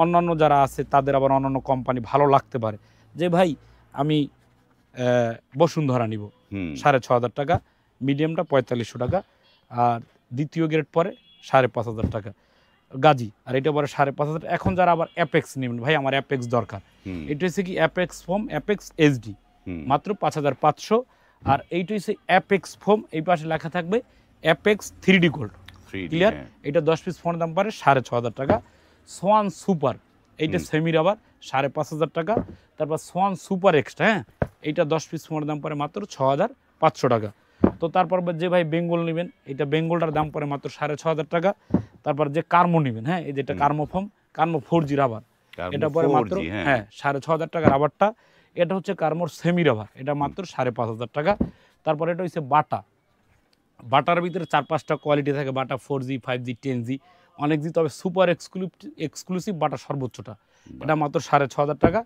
অন্যান্য যারা আছে তাদের আবার অন্যান্য কোম্পানি ভালো লাগতে পারে, যে ভাই আমি বসুন্ধরা নিব 6,500 টাকা, মিডিয়ামটা 4500 টাকা, আর দ্বিতীয় গ্রেড পরে 5,500 টাকা গাজী, আর এটা পরে 5,500। এখন যারা আবার অ্যাপেক্স নেবেন, ভাই আমার অ্যাপেক্স দরকার, এটা হচ্ছে কি অ্যাপেক্স ফোম, অ্যাপেক্স এইচডি, মাত্র 5,500। আর এইটা হচ্ছে অ্যাপেক্স ফোম, এই পাশে লেখা থাকবে অ্যাপেক্স 3D গোল্ড, ক্লিয়ার। এটা 10 পিস ফোনের দাম পারে 6,500 টাকা। সোয়ান সুপার, এইটা সেমি রাবার 5,500 টাকা। তারপর সোয়ান সুপার এক্সট্রা, হ্যাঁ, এইটা 10 পিস ফোনের দাম পড়ে মাত্র 6,500 টাকা। তো তারপর যে ভাই বেঙ্গল নেবেন, এটা বেঙ্গলটার দাম পড়ে মাত্র 6,500 টাকা। তারপর যে কার্মো নেবেন, হ্যাঁ, এই যেটা কার্মো ফোম, কার্মো 4G রাবার, এটা পরে মাত্র 6,500 টাকা রাবারটা। এটা হচ্ছে কার্মোর সেমি রাবার, এটা মাত্র 5,500 টাকা। তারপর এটা হচ্ছে বাটা, বাটার ভিতরে 4-5টা কোয়ালিটি থাকে, বাটা 4G, 5G, 10G, অনেক জি, তবে সুপার এক্সক্লুসিভ বাটা সর্বোচ্চটা, এটা মাত্র 6,500 টাকা।